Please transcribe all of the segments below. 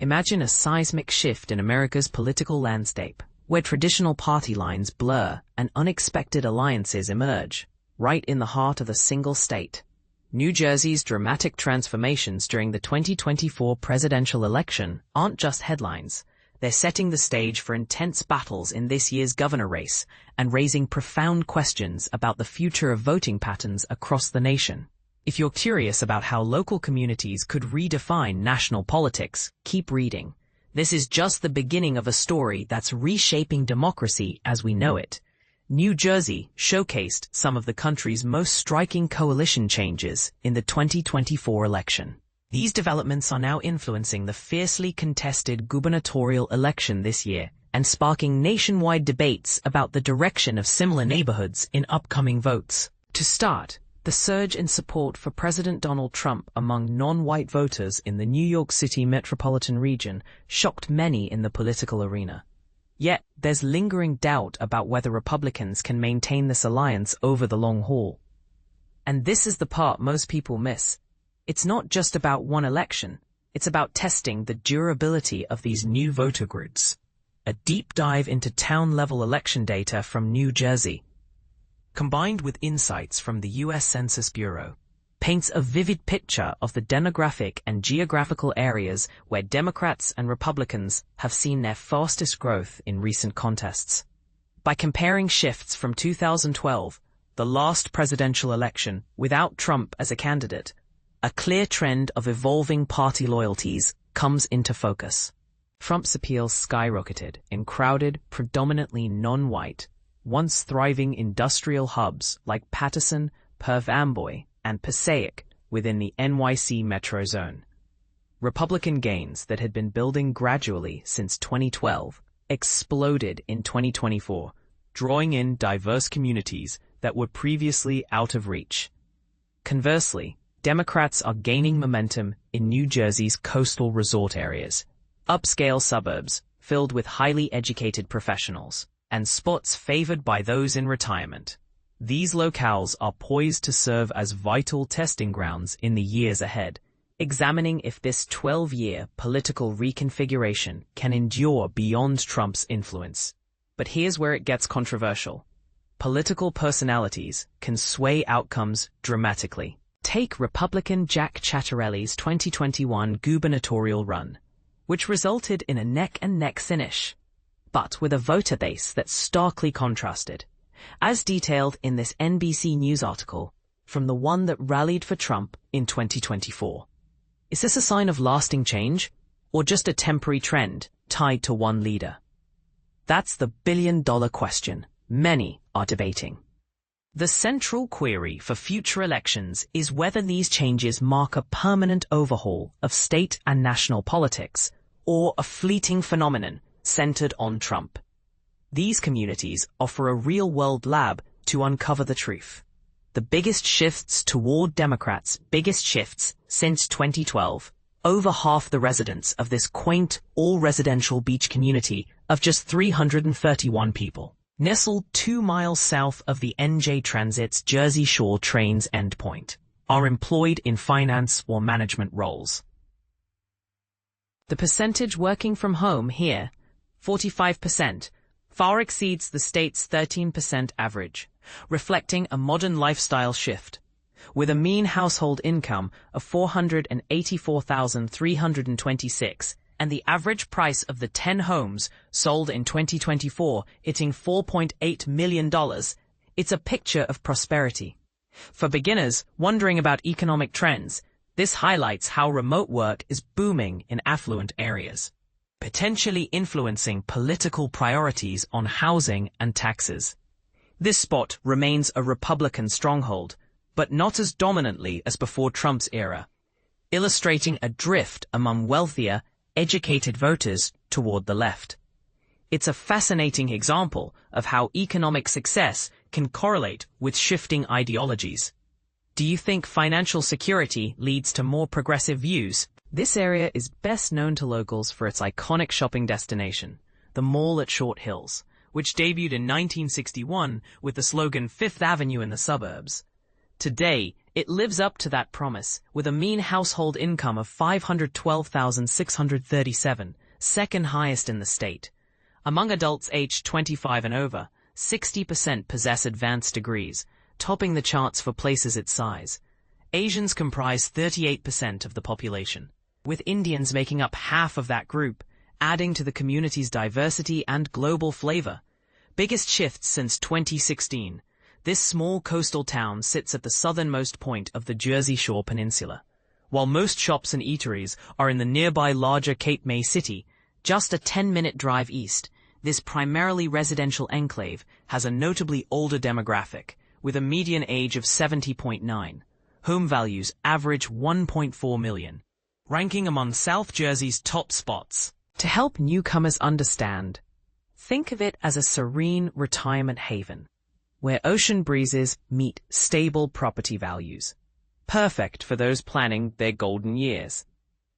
Imagine a seismic shift in America's political landscape, where traditional party lines blur and unexpected alliances emerge, right in the heart of a single state. New Jersey's dramatic transformations during the 2024 presidential election aren't just headlines. They're setting the stage for intense battles in this year's governor race and raising profound questions about the future of voting patterns across the nation. If you're curious about how local communities could redefine national politics, keep reading. This is just the beginning of a story that's reshaping democracy as we know it. New Jersey showcased some of the country's most striking coalition changes in the 2024 election. These developments are now influencing the fiercely contested gubernatorial election this year and sparking nationwide debates about the direction of similar neighborhoods in upcoming votes. To start, the surge in support for President Donald Trump among non-white voters in the New York City metropolitan region shocked many in the political arena. Yet, there's lingering doubt about whether Republicans can maintain this alliance over the long haul. And this is the part most people miss. It's not just about one election. It's about testing the durability of these new voter groups. A deep dive into town-level election data from New Jersey, combined with insights from the U.S. Census Bureau, paints a vivid picture of the demographic and geographical areas where Democrats and Republicans have seen their fastest growth in recent contests. By comparing shifts from 2012, the last presidential election without Trump as a candidate, a clear trend of evolving party loyalties comes into focus. Trump's appeal skyrocketed in crowded, predominantly non-white, once thriving industrial hubs like Paterson, Perth Amboy, and Passaic within the NYC metro zone. Republican gains that had been building gradually since 2012 exploded in 2024, drawing in diverse communities that were previously out of reach. Conversely, Democrats are gaining momentum in New Jersey's coastal resort areas, upscale suburbs filled with highly educated professionals, and spots favored by those in retirement. These locales are poised to serve as vital testing grounds in the years ahead, examining if this 12-year political reconfiguration can endure beyond Trump's influence. But here's where it gets controversial. Political personalities can sway outcomes dramatically. Take Republican Jack Ciattarelli's 2021 gubernatorial run, which resulted in a neck-and-neck finish, but with a voter base that starkly contrasted, as detailed in this NBC News article, from the one that rallied for Trump in 2024. Is this a sign of lasting change, or just a temporary trend tied to one leader? That's the billion-dollar question many are debating. The central query for future elections is whether these changes mark a permanent overhaul of state and national politics, or a fleeting phenomenon centered on Trump. These communities offer a real-world lab to uncover the truth. The biggest shifts toward Democrats, biggest shifts since 2012. Over half the residents of this quaint, all-residential beach community of just 331 people, nestled 2 miles south of the NJ Transit's Jersey Shore train's endpoint, are employed in finance or management roles. The percentage working from home here, 45%, far exceeds the state's 13% average, reflecting a modern lifestyle shift. With a mean household income of $484,326 and the average price of the 10 homes sold in 2024 hitting $4.8 million, it's a picture of prosperity. For beginners wondering about economic trends, this highlights how remote work is booming in affluent areas, potentially influencing political priorities on housing and taxes. This spot remains a Republican stronghold, but not as dominantly as before Trump's era, illustrating a drift among wealthier, educated voters toward the left. It's a fascinating example of how economic success can correlate with shifting ideologies. Do you think financial security leads to more progressive views? This area is best known to locals for its iconic shopping destination, the Mall at Short Hills, which debuted in 1961 with the slogan 5th Avenue in the suburbs. Today, It lives up to that promise, with a mean household income of $512,637, second highest in the state. Among adults aged 25 and over, 60% possess advanced degrees, topping the charts for places its size. Asians comprise 38% of the population, with Indians making up half of that group, adding to the community's diversity and global flavor. Biggest shifts since 2016. This small coastal town sits at the southernmost point of the Jersey Shore Peninsula. While most shops and eateries are in the nearby larger Cape May city, just a 10-minute drive east, this primarily residential enclave has a notably older demographic, with a median age of 70.9. Home values average $1.4 million, ranking among South Jersey's top spots. To help newcomers understand, think of it as a serene retirement haven, where ocean breezes meet stable property values. Perfect for those planning their golden years.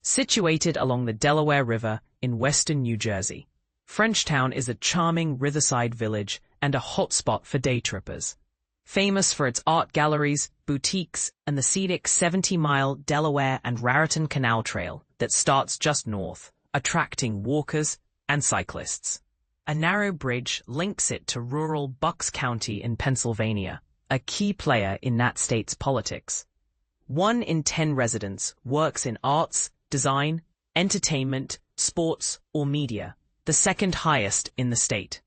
Situated along the Delaware River in western New Jersey, Frenchtown is a charming riverside village and a hotspot for day trippers. Famous for its art galleries, boutiques, and the scenic 70-mile Delaware and Raritan Canal Trail that starts just north, attracting walkers and cyclists. A narrow bridge links it to rural Bucks County in Pennsylvania, a key player in that state's politics. 1 in 10 residents works in arts, design, entertainment, sports, or media, the second highest in the state.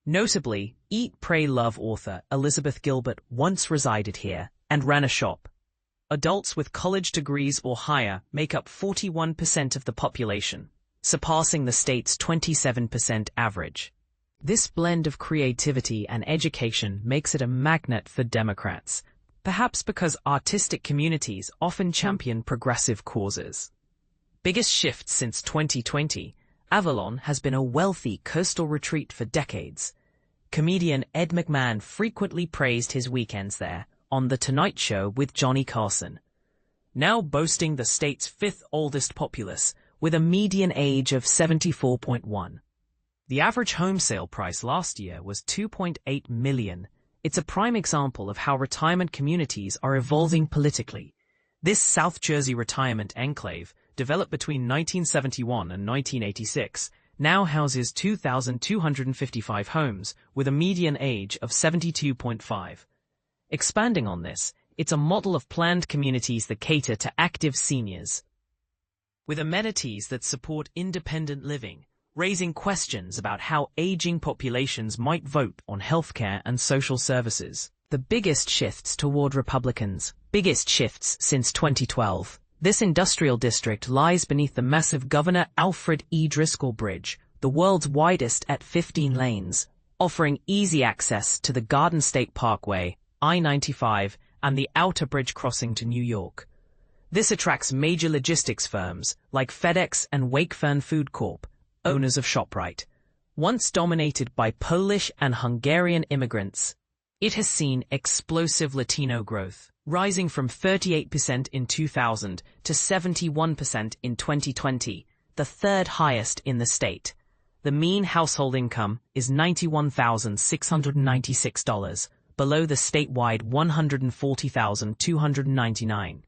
Notably, Eat, Pray, Love author Elizabeth Gilbert once resided here and ran a shop. Adults with college degrees or higher make up 41% of the population, surpassing the state's 27% average. This blend of creativity and education makes it a magnet for Democrats, perhaps because artistic communities often champion progressive causes. Biggest shift since 2020, Avalon has been a wealthy coastal retreat for decades. Comedian Ed McMahon frequently praised his weekends there on The Tonight Show with Johnny Carson. Now boasting the state's 5th oldest populace, with a median age of 74.1. The average home sale price last year was $2.8 million. It's a prime example of how retirement communities are evolving politically. This South Jersey retirement enclave, developed between 1971 and 1986, now houses 2,255 homes with a median age of 72.5. Expanding on this, it's a model of planned communities that cater to active seniors, with amenities that support independent living, raising questions about how aging populations might vote on healthcare and social services. The biggest shifts toward Republicans, biggest shifts since 2012. This industrial district lies beneath the massive Governor Alfred E. Driscoll Bridge, the world's widest at 15 lanes, offering easy access to the Garden State Parkway, I-95, and the Outer Bridge crossing to New York. This attracts major logistics firms like FedEx and Wakefern Food Corp., owners of ShopRite. Once dominated by Polish and Hungarian immigrants, it has seen explosive Latino growth, rising from 38% in 2000 to 71% in 2020, the third highest in the state. The mean household income is $91,696, below the statewide $140,299.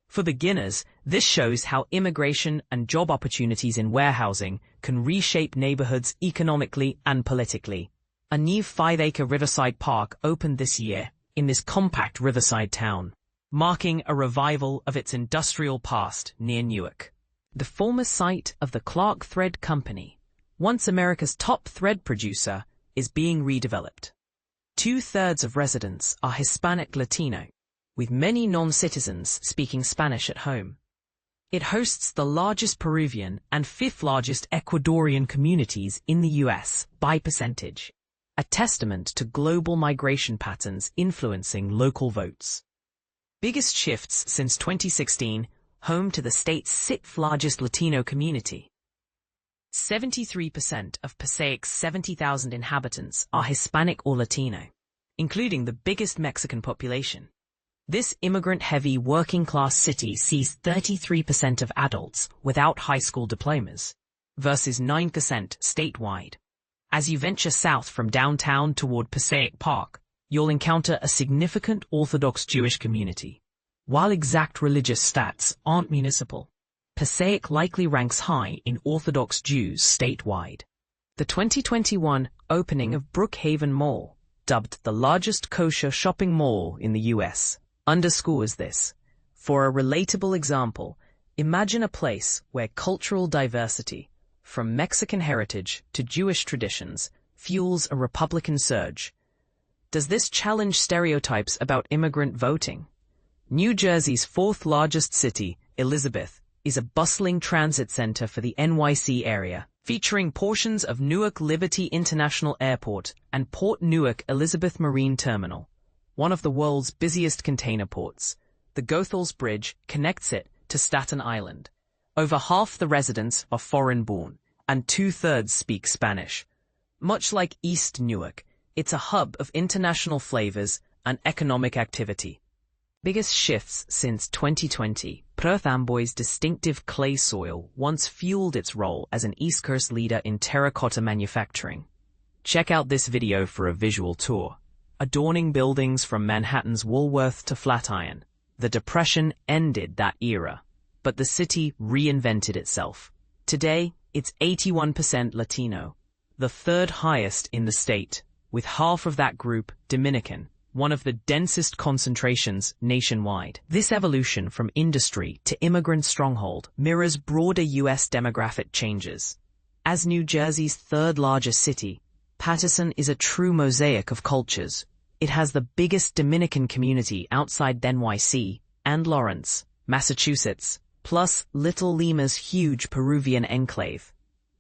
For beginners, this shows how immigration and job opportunities in warehousing can reshape neighborhoods economically and politically. A new 5-acre riverside park opened this year in this compact riverside town, marking a revival of its industrial past near Newark. The former site of the Clark Thread Company, once America's top thread producer, is being redeveloped. 2/3 of residents are Hispanic Latino, with many non-citizens speaking Spanish at home. It hosts the largest Peruvian and 5th largest Ecuadorian communities in the U.S. by percentage, a testament to global migration patterns influencing local votes. Biggest shifts since 2016, home to the state's 6th largest Latino community. 73% of Pasaic's 70,000 inhabitants are Hispanic or Latino, including the biggest Mexican population. This immigrant-heavy working-class city sees 33% of adults without high school diplomas, versus 9% statewide. As you venture south from downtown toward Passaic Park, you'll encounter a significant Orthodox Jewish community. While exact religious stats aren't municipal, Passaic likely ranks high in Orthodox Jews statewide. The 2021 opening of Brookhaven Mall, dubbed the largest kosher shopping mall in the US, underscores this. For a relatable example, imagine a place where cultural diversity, from Mexican heritage to Jewish traditions, fuels a Republican surge. Does this challenge stereotypes about immigrant voting? New Jersey's fourth largest city, Elizabeth, is a bustling transit center for the NYC area, featuring portions of Newark Liberty International Airport and Port Newark Elizabeth Marine Terminal, one of the world's busiest container ports. The Goethals Bridge connects it to Staten Island. Over half the residents are foreign-born, and 2/3 speak Spanish. Much like East Newark, it's a hub of international flavors and economic activity. Biggest shifts since 2020, Perth Amboy's distinctive clay soil once fueled its role as an East Coast leader in terracotta manufacturing. Check out this video for a visual tour. Adorning buildings from Manhattan's Woolworth to Flatiron. The Depression ended that era, but the city reinvented itself. Today, it's 81% Latino, the third highest in the state, with half of that group Dominican, one of the densest concentrations nationwide. This evolution from industry to immigrant stronghold mirrors broader U.S. demographic changes. As New Jersey's third largest city, Paterson is a true mosaic of cultures. It has the biggest Dominican community outside NYC and Lawrence, Massachusetts, plus Little Lima's huge Peruvian enclave.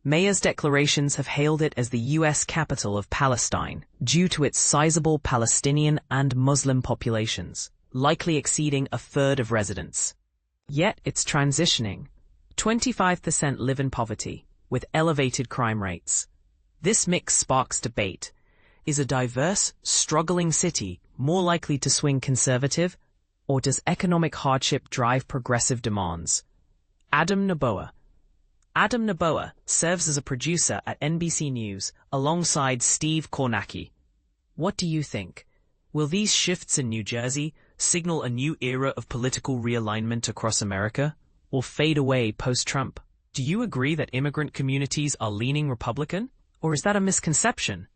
Mayor's declarations have hailed it as the U.S. capital of Palestine due to its sizable Palestinian and Muslim populations, likely exceeding 1/3 of residents. Yet it's transitioning. 25% live in poverty, with elevated crime rates. This mix sparks debate. Is a diverse, struggling city more likely to swing conservative, or does economic hardship drive progressive demands? Adam Naboa serves as a producer at NBC News alongside Steve Kornacki. What do you think? Will these shifts in New Jersey signal a new era of political realignment across America, or fade away post-Trump? Do you agree that immigrant communities are leaning Republican, or is that a misconception?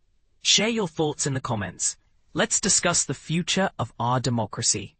Share your thoughts in the comments. Let's discuss the future of our democracy.